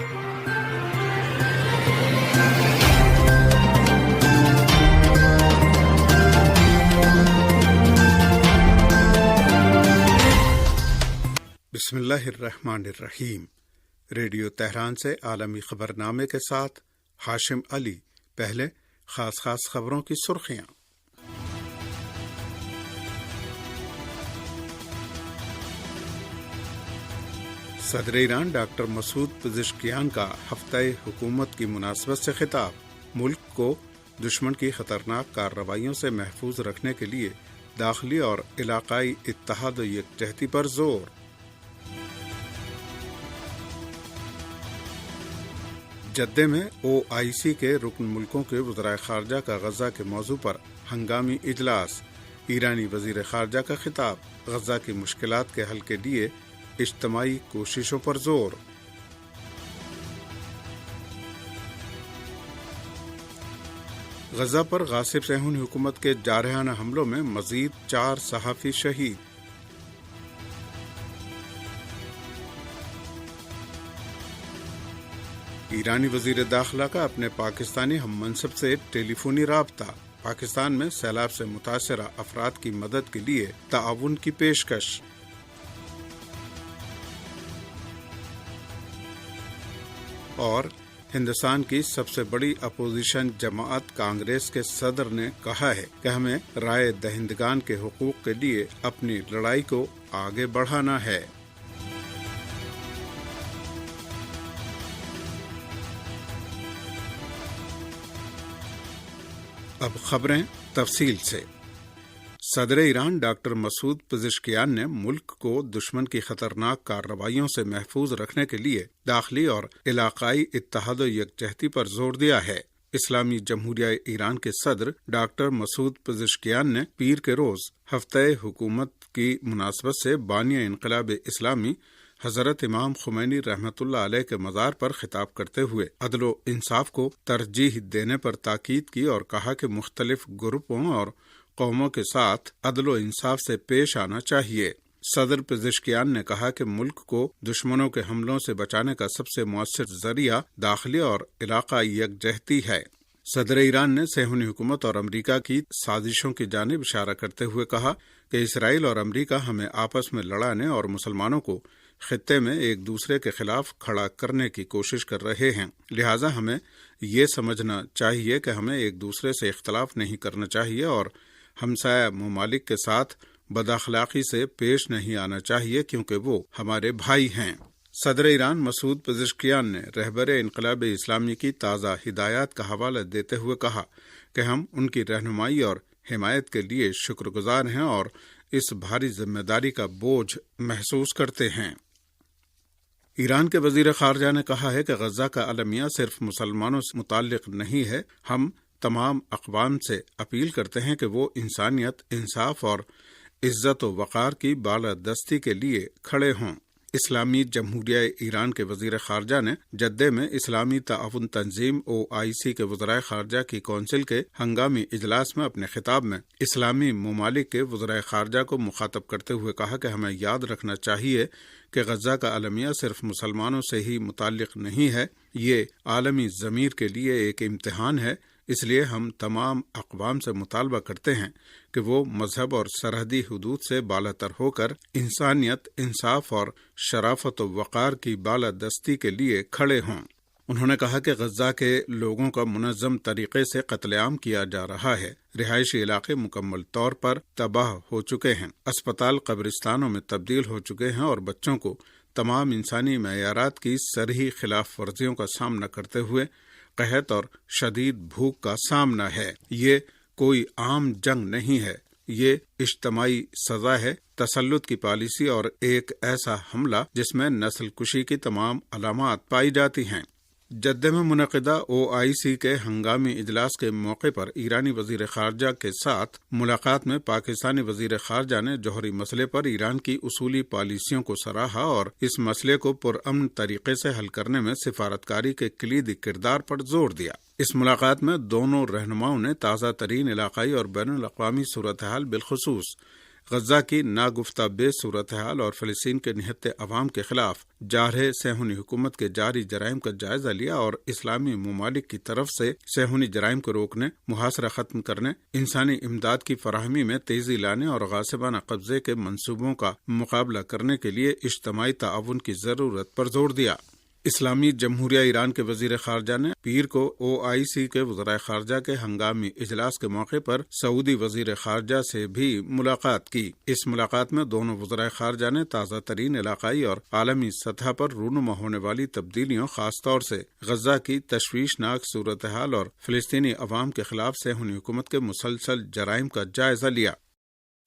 بسم اللہ الرحمن الرحیم۔ ریڈیو تہران سے عالمی خبرنامے کے ساتھ ہاشم علی۔ پہلے خاص خبروں کی سرخیاں۔ صدر ایران ڈاکٹر مسعود پزشکیان کا ہفتہ حکومت کی مناسبت سے خطاب۔ ملک کو دشمن کی خطرناک کارروائیوں سے محفوظ رکھنے کے لیے داخلی اور علاقائی اتحاد و یکجہتی پر زور۔ جدہ میں OIC کے رکن ملکوں کے وزرائے خارجہ کا غزہ کے موضوع پر ہنگامی اجلاس۔ ایرانی وزیر خارجہ کا خطاب۔ غزہ کی مشکلات کے حل کے لیے اجتماعی کوششوں پر زور۔ غزہ پر غاصب صہیونی حکومت کے جارحانہ حملوں میں مزید 4 صحافی شہید۔ ایرانی وزیر داخلہ کا اپنے پاکستانی ہم منصب سے ٹیلی فونی رابطہ۔ پاکستان میں سیلاب سے متاثرہ افراد کی مدد کے لیے تعاون کی پیشکش۔ اور ہندوستان کی سب سے بڑی اپوزیشن جماعت کانگریس کے صدر نے کہا ہے کہ ہمیں رائے دہندگان کے حقوق کے لیے اپنی لڑائی کو آگے بڑھانا ہے۔ اب خبریں تفصیل سے۔ صدر ایران ڈاکٹر مسعود پزشکیان نے ملک کو دشمن کی خطرناک کارروائیوں سے محفوظ رکھنے کے لیے داخلی اور علاقائی اتحاد و یکجہتی پر زور دیا ہے۔ اسلامی جمہوریہ ایران کے صدر ڈاکٹر مسعود پزشکیان نے پیر کے روز ہفتہ حکومت کی مناسبت سے بانی انقلاب اسلامی حضرت امام خمینی رحمۃ اللہ علیہ کے مزار پر خطاب کرتے ہوئے عدل و انصاف کو ترجیح دینے پر تاکید کی اور کہا کہ مختلف گروپوں اور قوموں کے ساتھ عدل و انصاف سے پیش آنا چاہیے۔ صدر پزشکیان نے کہا کہ ملک کو دشمنوں کے حملوں سے بچانے کا سب سے مؤثر ذریعہ داخلی اور علاقائی یکجہتی ہے۔ صدر ایران نے صہیونی حکومت اور امریکہ کی سازشوں کی جانب اشارہ کرتے ہوئے کہا کہ اسرائیل اور امریکہ ہمیں آپس میں لڑانے اور مسلمانوں کو خطے میں ایک دوسرے کے خلاف کھڑا کرنے کی کوشش کر رہے ہیں، لہٰذا ہمیں یہ سمجھنا چاہیے کہ ہمیں ایک دوسرے سے اختلاف نہیں کرنا چاہیے اور ہمسایہ ممالک کے ساتھ بد اخلاقی سے پیش نہیں آنا چاہیے کیونکہ وہ ہمارے بھائی ہیں۔ صدر ایران مسعود پزشکیان نے رہبر انقلاب اسلامی کی تازہ ہدایات کا حوالہ دیتے ہوئے کہا کہ ہم ان کی رہنمائی اور حمایت کے لیے شکر گزار ہیں اور اس بھاری ذمہ داری کا بوجھ محسوس کرتے ہیں۔ ایران کے وزیر خارجہ نے کہا ہے کہ غزہ کا المیہ صرف مسلمانوں سے متعلق نہیں ہے۔ ہم تمام اقوام سے اپیل کرتے ہیں کہ وہ انسانیت، انصاف اور عزت و وقار کی بالادستی کے لیے کھڑے ہوں۔ اسلامی جمہوریہ ایران کے وزیر خارجہ نے جدہ میں اسلامی تعاون تنظیم OIC کے وزرائے خارجہ کی کونسل کے ہنگامی اجلاس میں اپنے خطاب میں اسلامی ممالک کے وزرائے خارجہ کو مخاطب کرتے ہوئے کہا کہ ہمیں یاد رکھنا چاہیے کہ غزہ کا المیہ صرف مسلمانوں سے ہی متعلق نہیں ہے، یہ عالمی ضمیر کے لیے ایک امتحان ہے۔ اس لیے ہم تمام اقوام سے مطالبہ کرتے ہیں کہ وہ مذہب اور سرحدی حدود سے بالاتر ہو کر انسانیت، انصاف اور شرافت و وقار کی بالادستی کے لیے کھڑے ہوں۔ انہوں نے کہا کہ غزہ کے لوگوں کا منظم طریقے سے قتل عام کیا جا رہا ہے، رہائشی علاقے مکمل طور پر تباہ ہو چکے ہیں، اسپتال قبرستانوں میں تبدیل ہو چکے ہیں اور بچوں کو تمام انسانی معیارات کی صریح خلاف ورزیوں کا سامنا کرتے ہوئے قحط اور شدید بھوک کا سامنا ہے۔ یہ کوئی عام جنگ نہیں ہے، یہ اجتماعی سزا ہے، تسلط کی پالیسی اور ایک ایسا حملہ جس میں نسل کشی کی تمام علامات پائی جاتی ہیں۔ جدہ میں منعقدہ OIC کے ہنگامی اجلاس کے موقع پر ایرانی وزیر خارجہ کے ساتھ ملاقات میں پاکستانی وزیر خارجہ نے جوہری مسئلے پر ایران کی اصولی پالیسیوں کو سراہا اور اس مسئلے کو پرامن طریقے سے حل کرنے میں سفارتکاری کے کلیدی کردار پر زور دیا۔ اس ملاقات میں دونوں رہنماؤں نے تازہ ترین علاقائی اور بین الاقوامی صورتحال بالخصوص غزہ کی ناگفتہ بے صورتحال اور فلسطین کے نہتے عوام کے خلاف جارح صہیونی حکومت کے جاری جرائم کا جائزہ لیا اور اسلامی ممالک کی طرف سے صہیونی جرائم کو روکنے، محاصرہ ختم کرنے، انسانی امداد کی فراہمی میں تیزی لانے اور غاصبانہ قبضے کے منصوبوں کا مقابلہ کرنے کے لیے اجتماعی تعاون کی ضرورت پر زور دیا۔ اسلامی جمہوریہ ایران کے وزیر خارجہ نے پیر کو OIC کے وزرائے خارجہ کے ہنگامی اجلاس کے موقع پر سعودی وزیر خارجہ سے بھی ملاقات کی۔ اس ملاقات میں دونوں وزرائے خارجہ نے تازہ ترین علاقائی اور عالمی سطح پر رونما ہونے والی تبدیلیوں، خاص طور سے غزہ کی تشویشناک صورتحال اور فلسطینی عوام کے خلاف صہیونی حکومت کے مسلسل جرائم کا جائزہ لیا۔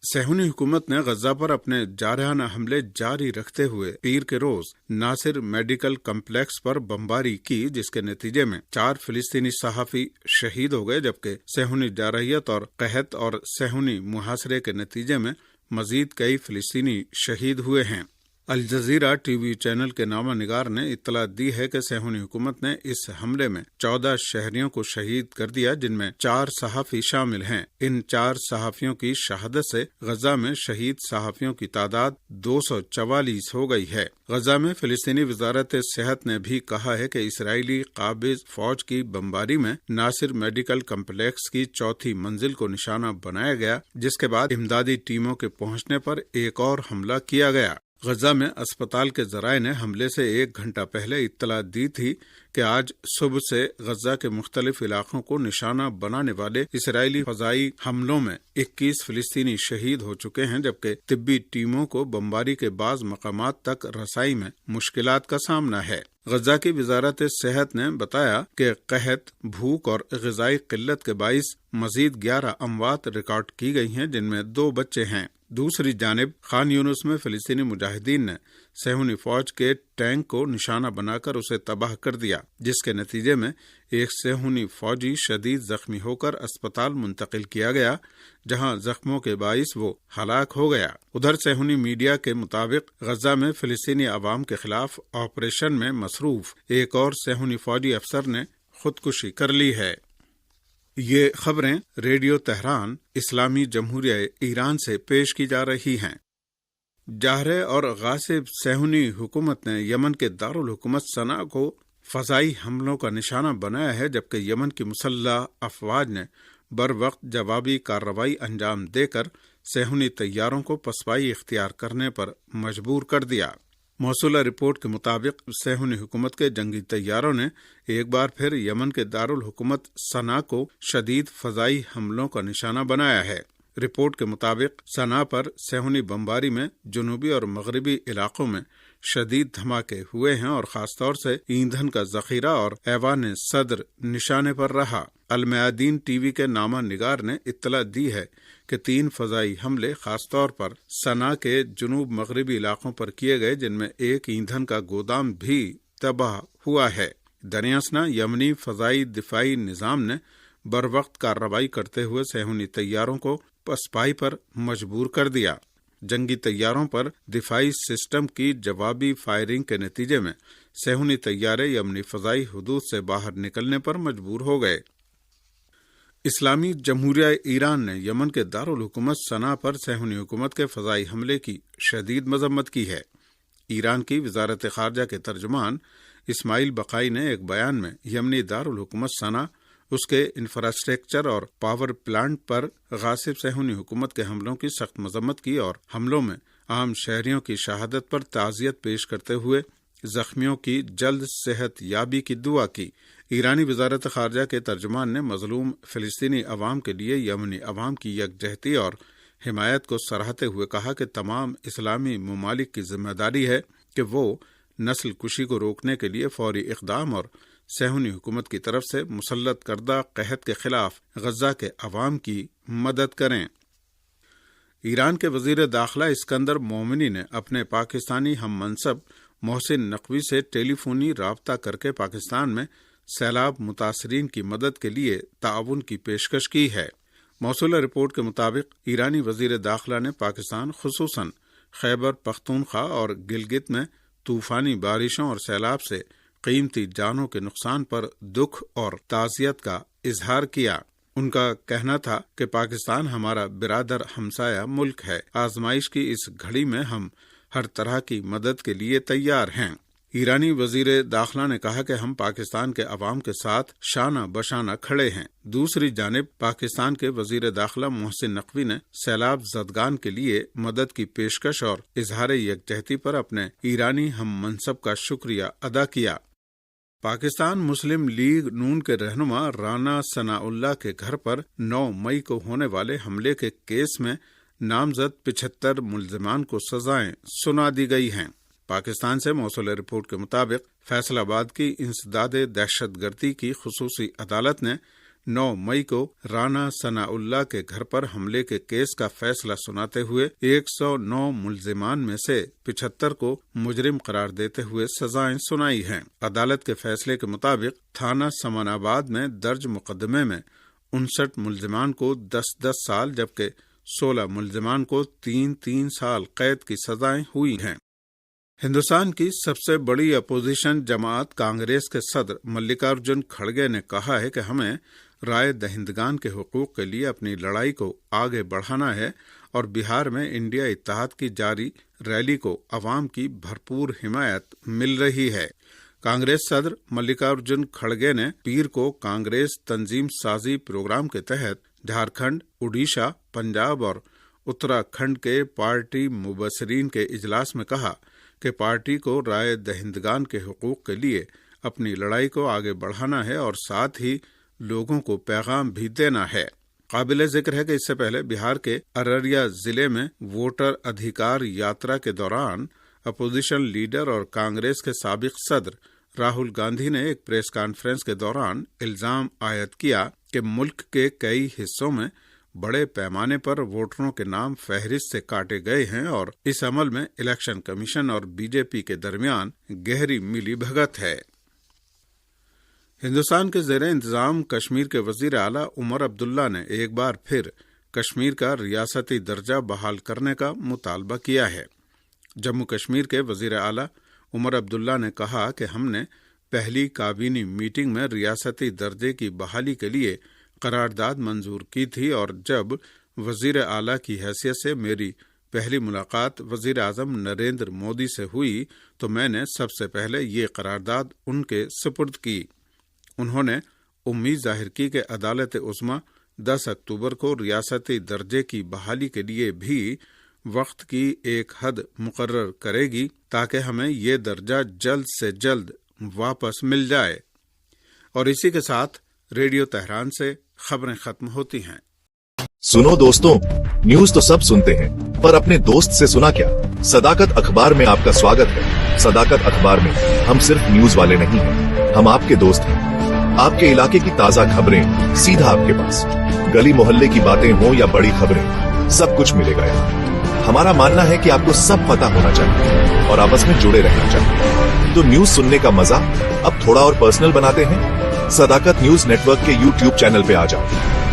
صہیونی حکومت نے غزہ پر اپنے جارحانہ حملے جاری رکھتے ہوئے پیر کے روز ناصر میڈیکل کمپلیکس پر بمباری کی، جس کے نتیجے میں 4 فلسطینی صحافی شہید ہو گئے، جبکہ صہیونی جارحیت اور قحط اور صہیونی محاصرے کے نتیجے میں مزید کئی فلسطینی شہید ہوئے ہیں۔ الجزیرہ ٹی وی چینل کے نامہ نگار نے اطلاع دی ہے کہ صہیونی حکومت نے اس حملے میں 14 شہریوں کو شہید کر دیا، جن میں 4 صحافی شامل ہیں۔ ان 4 صحافیوں کی شہادت سے غزہ میں شہید صحافیوں کی تعداد 244 ہو گئی ہے۔ غزہ میں فلسطینی وزارت صحت نے بھی کہا ہے کہ اسرائیلی قابض فوج کی بمباری میں ناصر میڈیکل کمپلیکس کی 4تھی منزل کو نشانہ بنایا گیا، جس کے بعد امدادی ٹیموں کے پہنچنے پر ایک اور حملہ کیا گیا۔ غزہ میں اسپتال کے ذرائع نے حملے سے 1 گھنٹہ پہلے اطلاع دی تھی کہ آج صبح سے غزہ کے مختلف علاقوں کو نشانہ بنانے والے اسرائیلی فضائی حملوں میں 21 فلسطینی شہید ہو چکے ہیں، جبکہ طبی ٹیموں کو بمباری کے بعض مقامات تک رسائی میں مشکلات کا سامنا ہے۔ غزہ کی وزارت صحت نے بتایا کہ قحط، بھوک اور غذائی قلت کے باعث مزید 11 اموات ریکارڈ کی گئی ہیں، جن میں 2 بچے ہیں۔ دوسری جانب خان یونس میں فلسطینی مجاہدین نے صہیونی فوج کے ٹینک کو نشانہ بنا کر اسے تباہ کر دیا، جس کے نتیجے میں ایک صہیونی فوجی شدید زخمی ہو کر اسپتال منتقل کیا گیا، جہاں زخموں کے باعث وہ ہلاک ہو گیا۔ ادھر صہیونی میڈیا کے مطابق غزہ میں فلسطینی عوام کے خلاف آپریشن میں مصروف ایک اور صہیونی فوجی افسر نے خودکشی کر لی ہے۔ یہ خبریں ریڈیو تہران اسلامی جمہوریہ ایران سے پیش کی جا رہی ہیں۔ جارح اور غاصب صہیونی حکومت نے یمن کے دارالحکومت صنعا کو فضائی حملوں کا نشانہ بنایا ہے، جبکہ یمن کی مسلح افواج نے بروقت جوابی کارروائی انجام دے کر صہیونی طیاروں کو پسپائی اختیار کرنے پر مجبور کر دیا۔ موصولہ رپورٹ کے مطابق صہیونی حکومت کے جنگی طیاروں نے ایک بار پھر یمن کے دارالحکومت صنعا کو شدید فضائی حملوں کا نشانہ بنایا ہے۔ رپورٹ کے مطابق صنعا پر صہیونی بمباری میں جنوبی اور مغربی علاقوں میں شدید دھماکے ہوئے ہیں اور خاص طور سے ایندھن کا ذخیرہ اور ایوان صدر نشانے پر رہا۔ المیادین ٹی وی کے نامہ نگار نے اطلاع دی ہے کہ 3 فضائی حملے خاص طور پر صنعا کے جنوب مغربی علاقوں پر کیے گئے، جن میں ایک ایندھن کا گودام بھی تباہ ہوا ہے۔ دریاسنا یمنی فضائی دفاعی نظام نے بروقت کارروائی کرتے ہوئے صہیونی طیاروں کو پسپائی پر مجبور کر دیا۔ جنگی طیاروں پر دفاعی سسٹم کی جوابی فائرنگ کے نتیجے میں صہیونی طیارے یمنی فضائی حدود سے باہر نکلنے پر مجبور ہو گئے۔ اسلامی جمہوریہ ایران نے یمن کے دارالحکومت صنعا پر صہیونی حکومت کے فضائی حملے کی شدید مذمت کی ہے۔ ایران کی وزارت خارجہ کے ترجمان اسماعیل بقائی نے ایک بیان میں یمنی دارالحکومت صنعا، اس کے انفراسٹرکچر اور پاور پلانٹ پر غاصب صہیونی حکومت کے حملوں کی سخت مذمت کی اور حملوں میں عام شہریوں کی شہادت پر تعزیت پیش کرتے ہوئے زخمیوں کی جلد صحت یابی کی دعا کی۔ ایرانی وزارت خارجہ کے ترجمان نے مظلوم فلسطینی عوام کے لیے یمنی عوام کی یکجہتی اور حمایت کو سراہتے ہوئے کہا کہ تمام اسلامی ممالک کی ذمہ داری ہے کہ وہ نسل کشی کو روکنے کے لیے فوری اقدام اور صہیونی حکومت کی طرف سے مسلط کردہ قحط کے خلاف غزہ کے عوام کی مدد کریں۔ ایران کے وزیر داخلہ اسکندر مومنی نے اپنے پاکستانی ہم منصب محسن نقوی سے ٹیلی فونی رابطہ کر کے پاکستان میں سیلاب متاثرین کی مدد کے لیے تعاون کی پیشکش کی ہے۔ موصولہ رپورٹ کے مطابق ایرانی وزیر داخلہ نے پاکستان خصوصاً خیبر پختونخوا اور گلگت میں طوفانی بارشوں اور سیلاب سے قیمتی جانوں کے نقصان پر دکھ اور تعزیت کا اظہار کیا۔ ان کا کہنا تھا کہ پاکستان ہمارا برادر ہمسایہ ملک ہے۔ آزمائش کی اس گھڑی میں ہم ہر طرح کی مدد کے لیے تیار ہیں۔ ایرانی وزیر داخلہ نے کہا کہ ہم پاکستان کے عوام کے ساتھ شانہ بشانہ کھڑے ہیں۔ دوسری جانب پاکستان کے وزیر داخلہ محسن نقوی نے سیلاب زدگان کے لیے مدد کی پیشکش اور اظہار یکجہتی پر اپنے ایرانی ہم منصب کا شکریہ ادا کیا۔ پاکستان مسلم لیگ نون کے رہنما رانا ثناء اللہ کے گھر پر 9 مئی کو ہونے والے حملے کے کیس میں نامزد 75 ملزمان کو سزائیں سنا دی گئی ہیں۔ پاکستان سے موصول رپورٹ کے مطابق فیصل آباد کی انسداد دہشت گردی کی خصوصی عدالت نے 9 مئی کو رانا ثناء اللہ کے گھر پر حملے کے کیس کا فیصلہ سناتے ہوئے 109 ملزمان میں سے 75 کو مجرم قرار دیتے ہوئے سزائیں سنائی ہیں۔ عدالت کے فیصلے کے مطابق تھانہ سمن آباد میں درج مقدمے میں 59 ملزمان کو 10-10 سال جبکہ 16 ملزمان کو 3-3 سال قید کی سزائیں ہوئی ہیں۔ ہندوستان کی سب سے بڑی اپوزیشن جماعت کانگریس کے صدر ملکارجن کھڑگے نے کہا ہے کہ ہمیں رائے دہندگان کے حقوق کے لیے اپنی لڑائی کو آگے بڑھانا ہے اور بہار میں انڈیا اتحاد کی جاری ریلی کو عوام کی بھرپور حمایت مل رہی ہے۔ کانگریس صدر ملکارجن کھڑگے نے پیر کو کانگریس تنظیم سازی پروگرام کے تحت جھارکھنڈ، اڈیشہ، پنجاب اور اتراکھنڈ کے پارٹی مبصرین کے اجلاس میں کہا کہ پارٹی کو رائے دہندگان کے حقوق کے لیے اپنی لڑائی کو آگے بڑھانا ہے اور ساتھ ہی لوگوں کو پیغام بھی دینا ہے۔ قابل ذکر ہے کہ اس سے پہلے بہار کے ارریہ ضلع میں ووٹر ادھیکار یاترا کے دوران اپوزیشن لیڈر اور کانگریس کے سابق صدر راہل گاندھی نے ایک پریس کانفرنس کے دوران الزام عائد کیا کہ ملک کے کئی حصوں میں بڑے پیمانے پر ووٹروں کے نام فہرست سے کاٹے گئے ہیں اور اس عمل میں الیکشن کمیشن اور بی جے پی کے درمیان گہری ملی بھگت ہے۔ ہندوستان کے زیر انتظام کشمیر کے وزیر اعلیٰ عمر عبداللہ نے ایک بار پھر کشمیر کا ریاستی درجہ بحال کرنے کا مطالبہ کیا ہے۔ جموں کشمیر کے وزیر اعلیٰ عمر عبداللہ نے کہا کہ ہم نے پہلی کابینی میٹنگ میں ریاستی درجے کی بحالی کے لیے قرارداد منظور کی تھی اور جب وزیر اعلیٰ کی حیثیت سے میری پہلی ملاقات وزیر اعظم نریندر مودی سے ہوئی تو میں نے سب سے پہلے یہ قرارداد ان کے سپرد کی۔ انہوں نے امید ظاہر کی کہ عدالت عظمیٰ 10 اکتوبر کو ریاستی درجے کی بحالی کے لیے بھی وقت کی ایک حد مقرر کرے گی تاکہ ہمیں یہ درجہ جلد سے جلد واپس مل جائے۔ اور اسی کے ساتھ ریڈیو تہران سے خبریں ختم ہوتی ہیں۔ سنو دوستوں، نیوز تو سب سنتے ہیں پر اپنے دوست سے سنا کیا؟ صداقت اخبار میں آپ کا سواگت ہے۔ صداقت اخبار میں ہم صرف نیوز والے نہیں ہیں، ہم آپ کے دوست ہیں۔ آپ کے علاقے کی تازہ خبریں سیدھا آپ کے پاس، گلی محلے کی باتیں ہوں یا بڑی خبریں، سب کچھ ملے گا یہاں۔ ہمارا ماننا ہے کہ آپ کو سب پتہ ہونا چاہیے اور آپس میں جڑے رہنا چاہیے، تو نیوز سننے کا مزہ اب تھوڑا اور پرسنل بناتے ہیں۔ صداقت نیوز نیٹ ورک کے یوٹیوب چینل پہ آ جاؤ،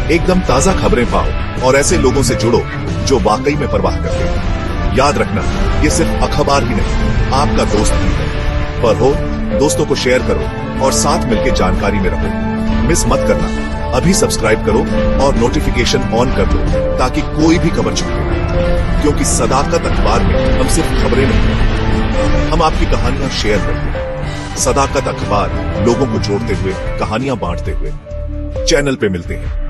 ایک دم تازہ خبریں پاؤ اور ایسے لوگوں سے جڑو جو واقعی میں پرواہ کرتے ہیں۔ یاد رکھنا، یہ صرف اخبار ہی نہیں، آپ کا دوست بھی ہے۔ پر ہو دوستوں کو شیئر کرو اور ساتھ مل کے جانکاری میں رہو، مس مت کرنا۔ ابھی سبسکرائب کرو اور نوٹیفیکیشن آن کر دو تاکہ کوئی بھی خبر چھوٹے نہ، کیونکہ صداقت اخبار میں ہم صرف خبریں نہیں، ہم آپ کی کہانیاں شیئر کرتے ہیں۔ صداقت اخبار لوگوں کو جوڑتے ہوئے، کہانیاں بانٹتے ہوئے، چینل پہ ملتے ہیں۔